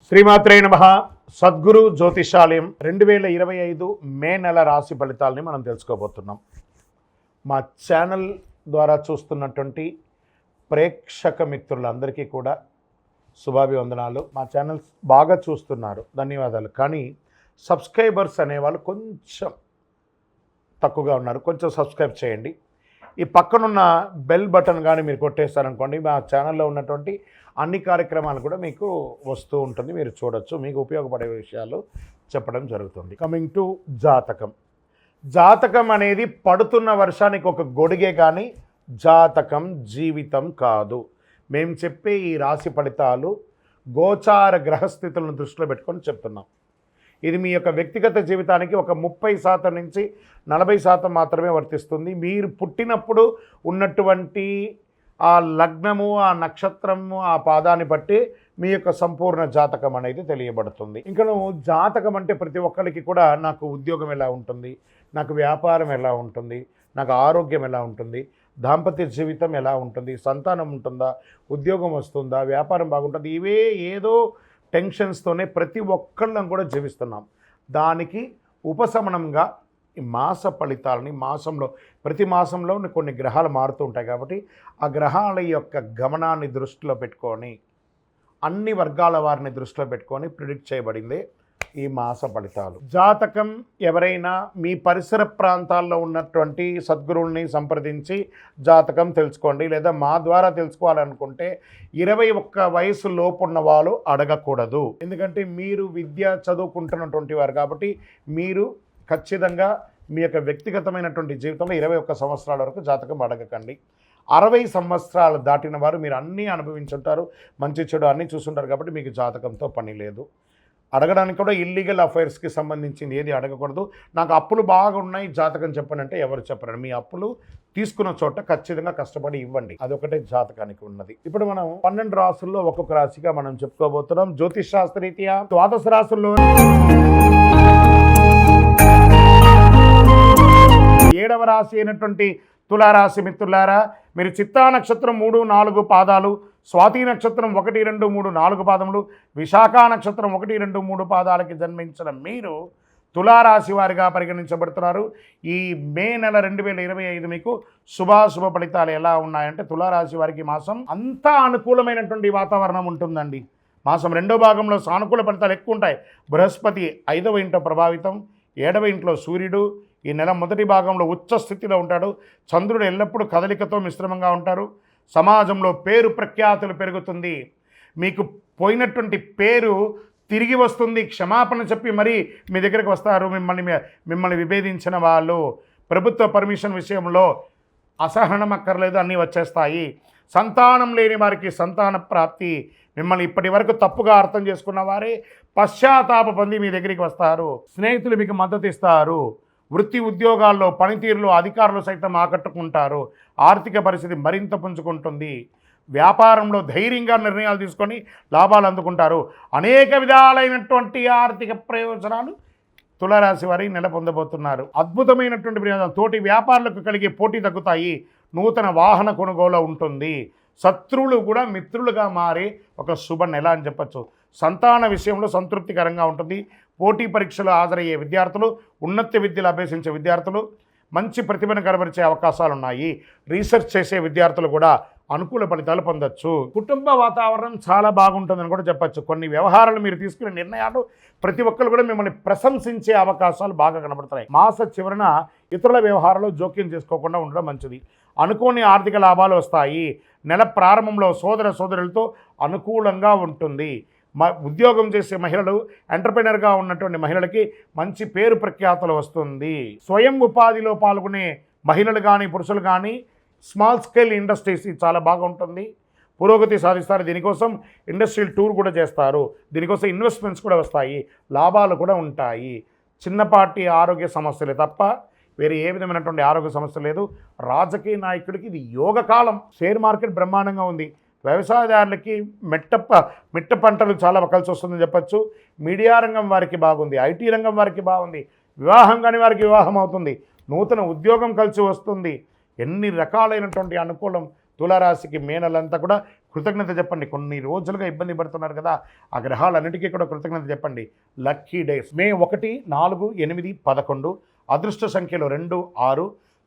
శ్రీమాత్రే నమః. సద్గురు జ్యోతిషాలయం 2025 మే నెల రాశి ఫలితాలని మనం తెలుసుకోబోతున్నాం. మా ఛానల్ ద్వారా చూస్తున్నటువంటి ప్రేక్షక మిత్రులందరికీ కూడా శుభాభివందనాలు. మా ఛానల్ బాగా చూస్తున్నారు, ధన్యవాదాలు. కానీ సబ్స్క్రైబర్స్ అనేవాళ్ళు కొంచెం తక్కువగా ఉన్నారు. కొంచెం సబ్స్క్రైబ్ చేయండి. ఈ పక్కనున్న బెల్ బటన్ కానీ మీరు కొట్టేస్తారనుకోండి, మా ఛానల్లో ఉన్నటువంటి అన్ని కార్యక్రమాలు కూడా మీకు వస్తూ ఉంటుంది, మీరు చూడొచ్చు. మీకు ఉపయోగపడే విషయాలు చెప్పడం జరుగుతుంది. కమింగ్ టు జాతకం. జాతకం అనేది పడుతున్న వర్షానికి ఒక గొడుగే, కానీ జాతకం జీవితం కాదు. మేము చెప్పే ఈ రాశి ఫలితాలు గోచార గ్రహస్థితులను దృష్టిలో పెట్టుకొని చెప్తున్నాం. ఇది మీ యొక్క వ్యక్తిగత జీవితానికి ఒక 30% నుంచి 40% మాత్రమే వర్తిస్తుంది. మీరు పుట్టినప్పుడు ఉన్నటువంటి ఆ లగ్నము, ఆ నక్షత్రము, ఆ పాదాన్ని బట్టి మీ యొక్క సంపూర్ణ జాతకం అనేది తెలియబడుతుంది. ఇంకా జాతకం అంటే ప్రతి ఒక్కరికి కూడా నాకు ఉద్యోగం ఎలా ఉంటుంది, నాకు వ్యాపారం ఎలా ఉంటుంది, నాకు ఆరోగ్యం ఎలా ఉంటుంది, దాంపత్య జీవితం ఎలా ఉంటుంది, సంతానం ఉంటుందా, ఉద్యోగం వస్తుందా, వ్యాపారం బాగుంటుంది, ఇవే ఏదో టెన్షన్స్తోనే ప్రతి ఒక్కళ్ళం కూడా జీవిస్తున్నాం. దానికి ఉపశమనంగా ఈ మాస ఫలితాలని ప్రతి మాసంలో కొన్ని గ్రహాలు మారుతూ ఉంటాయి. కాబట్టి ఆ గ్రహాల యొక్క గమనాన్ని దృష్టిలో పెట్టుకొని, అన్ని వర్గాల వారిని దృష్టిలో పెట్టుకొని ప్రిడిక్ట్ చేయబడింది ఈ మాస ఫలితాలు. జాతకం ఎవరైనా మీ పరిసర ప్రాంతాల్లో ఉన్నటువంటి సద్గురువుల్ని సంప్రదించి జాతకం తెలుసుకోండి. లేదా మా ద్వారా తెలుసుకోవాలనుకుంటే 21 వయసు లోపు ఉన్న వాళ్ళు అడగకూడదు. ఎందుకంటే మీరు విద్య చదువుకుంటున్నటువంటి వారు కాబట్టి మీరు ఖచ్చితంగా మీ యొక్క వ్యక్తిగతమైనటువంటి జీవితంలో 21 సంవత్సరాల వరకు జాతకం అడగకండి. 60 సంవత్సరాలు దాటిన వారు మీరు అన్నీ అనుభవించుంటారు, మంచి చెడు అన్నీ చూసుంటారు కాబట్టి మీకు జాతకంతో పని లేదు. అడగడానికి కూడా ఇల్లీగల్ అఫైర్స్కి సంబంధించింది ఏది అడగకూడదు. నాకు అప్పులు బాగా ఉన్నాయి, జాతకం చెప్పనంటే ఎవరు చెప్పరండి. మీ అప్పులు తీసుకున్న చోట ఖచ్చితంగా కష్టపడి ఇవ్వండి, అదొకటే జాతకానికి ఉన్నది. ఇప్పుడు మనం 12 రాసుల్లో ఒక్కొక్క రాశిగా మనం చెప్పుకోబోతున్నాం. జ్యోతిష్ శాస్త్రరీత్యా ద్వాదశ రాశుల్లో 7వ రాశి అయినటువంటి తులారాశి మిత్రులారా, మీరు చిత్తా నక్షత్రం 3, 4 పాదాలు, స్వాతి నక్షత్రం 1, 2, 3, 4 పాదములు, విశాఖ నక్షత్రం 1, 2, 3 పాదాలకి జన్మించిన మీరు తులారాశి వారిగా పరిగణించబడుతున్నారు. ఈ మే నెల 2025 మీకు శుభాశుభ ఫలితాలు ఎలా ఉన్నాయంటే, తులారాశి వారికి మాసం అంతా అనుకూలమైనటువంటి వాతావరణం ఉంటుందండి. మాసం 2వ భాగంలో సానుకూల ఫలితాలు ఎక్కువ ఉంటాయి. బృహస్పతి 5వ ఇంట్లో ప్రభావితం, 7వ ఇంట్లో సూర్యుడు ఈ నెల మొదటి భాగంలో ఉచ్చ స్థితిలో ఉంటాడు. చంద్రుడు ఎల్లప్పుడూ కదలికతో మిశ్రమంగా ఉంటారు. సమాజంలో పేరు ప్రఖ్యాతులు పెరుగుతుంది. మీకు పోయినటువంటి పేరు తిరిగి వస్తుంది. క్షమాపణ చెప్పి మరీ మీ దగ్గరికి వస్తారు మిమ్మల్ని విభేదించిన వాళ్ళు. ప్రభుత్వ పర్మిషన్ విషయంలో అసహనం అక్కర్లేదు, అన్నీ వచ్చేస్తాయి. సంతానం లేని వారికి సంతాన ప్రాప్తి. మిమ్మల్ని ఇప్పటి వరకు తప్పుగా అర్థం చేసుకున్న వారే పశ్చాత్తాప పొంది మీ దగ్గరికి వస్తారు. స్నేహితులు మీకు మద్దతు ఇస్తారు. వృత్తి ఉద్యోగాల్లో పనితీరులో అధికారులు సైతం ఆకట్టుకుంటారు. ఆర్థిక పరిస్థితి మరింత పుంజుకుంటుంది. వ్యాపారంలో ధైర్యంగా నిర్ణయాలు తీసుకొని లాభాలు అందుకుంటారు. అనేక విధాలైనటువంటి ఆర్థిక ప్రయోజనాలు తులారాశి వారి నెల పొందబోతున్నారు. అద్భుతమైనటువంటి ప్రయోజనం. తోటి వ్యాపారులకు కలిగే పోటీ తగ్గుతాయి. నూతన వాహన కొనుగోలు ఉంటుంది. శత్రువులు కూడా మిత్రులుగా మారే ఒక శుభ నెల అని చెప్పచ్చు. సంతాన విషయంలో సంతృప్తికరంగా ఉంటుంది. పోటీ పరీక్షలు హాజరయ్యే విద్యార్థులు, ఉన్నత విద్యలు అభ్యసించే విద్యార్థులు మంచి ప్రతిభను కనబరిచే అవకాశాలు ఉన్నాయి. రీసెర్చ్ చేసే విద్యార్థులు కూడా అనుకూల ఫలితాలు పొందొచ్చు. కుటుంబ వాతావరణం చాలా బాగుంటుందని కూడా చెప్పచ్చు. కొన్ని వ్యవహారాలు మీరు తీసుకునే నిర్ణయాలు ప్రతి ఒక్కరు కూడా మిమ్మల్ని ప్రశంసించే అవకాశాలు బాగా కనబడుతున్నాయి. మాస చివరన ఇతరుల వ్యవహారాలు జోక్యం చేసుకోకుండా ఉండడం మంచిది. అనుకోని ఆర్థిక లాభాలు వస్తాయి. నెల ప్రారంభంలో సోదరులతో అనుకూలంగా ఉంటుంది. ఉద్యోగం చేసే మహిళలు, ఎంటర్ప్రెనర్గా ఉన్నటువంటి మహిళలకి మంచి పేరు ప్రఖ్యాతులు వస్తుంది. స్వయం ఉపాధిలో పాల్గొనే మహిళలు కానీ పురుషులు కానీ స్మాల్ స్కేల్ ఇండస్ట్రీస్ చాలా బాగుంటుంది. పురోగతి సాధిస్తారు. దీనికోసం ఇండస్ట్రియల్ టూర్ కూడా చేస్తారు. దీనికోసం ఇన్వెస్ట్మెంట్స్ కూడా వస్తాయి. లాభాలు కూడా ఉంటాయి. చిన్నపాటి ఆరోగ్య సమస్యలే తప్ప వేరే ఏ విధమైనటువంటి ఆరోగ్య సమస్య లేదు. రాజకీయ నాయకుడికి ఇది యోగకాలం. షేర్ మార్కెట్ బ్రహ్మాండంగా ఉంది. వ్యవసాయదారులకి మిట్ట పంటలు చాలా కలిసి వస్తుందని చెప్పచ్చు. మీడియా రంగం వారికి బాగుంది. ఐటీ రంగం వారికి బాగుంది. వివాహం కాని వారికి వివాహం అవుతుంది. నూతన ఉద్యోగం కలిసి వస్తుంది. ఎన్ని రకాలైనటువంటి అనుకూలం తులారాశికి మే నెలంతా కూడా కృతజ్ఞత చెప్పండి. కొన్ని రోజులుగా ఇబ్బంది పడుతున్నారు కదా, ఆ గ్రహాలన్నిటికీ కూడా కృతజ్ఞత చెప్పండి. లక్కీ డేస్ మే 1, 4, 8, 11. అదృష్ట సంఖ్యలు 2, 6.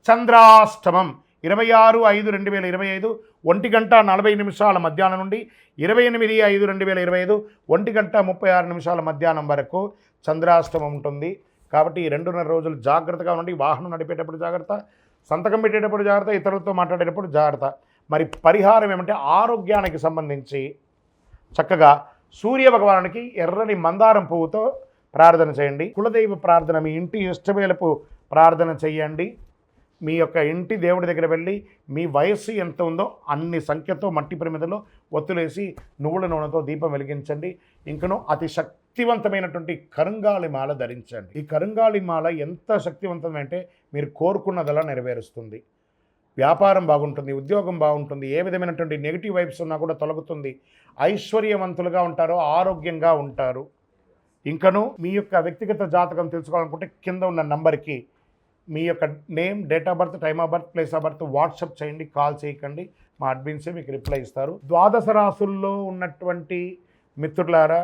చంద్రాష్టమం 26/5/2025 1:40 మధ్యాహ్నం నుండి 28/5/2025 1:36 మధ్యాహ్నం వరకు చంద్రాష్టమం ఉంటుంది. కాబట్టి ఈ 2.5 రోజులు జాగ్రత్తగా ఉండి, వాహనం నడిపేటప్పుడు జాగ్రత్త, సంతకం పెట్టేటప్పుడు జాగ్రత్త, ఇతరులతో మాట్లాడేటప్పుడు జాగ్రత్త. మరి పరిహారం ఏమంటే ఆరోగ్యానికి సంబంధించి చక్కగా సూర్య భగవానునికి ఎర్రని మందారం పువ్వుతో ప్రార్థన చేయండి. కులదైవ ప్రార్థన, మీ ఇంటి ఇష్టవేళపు ప్రార్థన చేయండి. మీ యొక్క ఇంటి దేవుడి దగ్గర వెళ్ళి మీ వయస్సు ఎంత ఉందో అన్ని సంఖ్యతో మట్టి ప్రమిదలో ఒత్తులేసి నువ్వుల నూనెతో దీపం వెలిగించండి. ఇంకనూ అతి శక్తివంతమైనటువంటి కరుంగాళి మాల ధరించండి. ఈ కరుంగాళి మాల ఎంత శక్తివంతమంటే మీరు కోరుకున్నదలా నెరవేరుస్తుంది. వ్యాపారం బాగుంటుంది, ఉద్యోగం బాగుంటుంది, ఏ విధమైనటువంటి నెగిటివ్ వైబ్స్ ఉన్నా కూడా తొలగుతుంది. ఐశ్వర్యవంతులుగా ఉంటారు, ఆరోగ్యంగా ఉంటారు. ఇంకనూ మీ యొక్క వ్యక్తిగత జాతకం తెలుసుకోవాలనుకుంటే కింద ఉన్న నంబర్కి మీ యొక్క name, date of birth, time of birth, place of birth WhatsApp చేయండి. కాల్ చేయకండి, మా అడ్మిన్సే మీకు రిప్లై ఇస్తారు. ద్వాదశ రాసుల్లో ఉన్నటువంటి మిత్రులారా,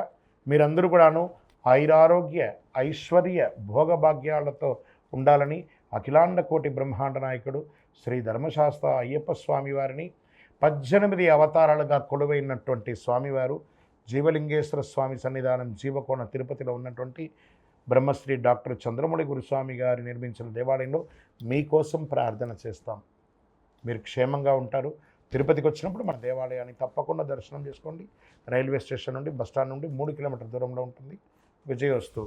మీరందరూ కూడాను ఆయురారోగ్య, ఐశ్వర్య, భోగభాగ్యాలతో ఉండాలని అఖిలాండ కోటి బ్రహ్మాండ నాయకుడు శ్రీ ధర్మశాస్త్ర అయ్యప్ప స్వామి వారిని 18 అవతారాలుగా కొలువైనటువంటి స్వామివారు జీవలింగేశ్వర స్వామి సన్నిధానం జీవకోణ తిరుపతిలో ఉన్నటువంటి బ్రహ్మశ్రీ డాక్టర్ చంద్రమౌళి గురుస్వామి గారు నిర్మించిన దేవాలయంలో మీకోసం ప్రార్థన చేస్తాం. మీరు క్షేమంగా ఉంటారు. తిరుపతికి వచ్చినప్పుడు మన దేవాలయాన్ని తప్పకుండా దర్శనం చేసుకోండి. రైల్వే స్టేషన్ నుండి, బస్టాండ్ నుండి 3 కిలోమీటర్ల దూరంలో ఉంటుంది. విజయోస్తు.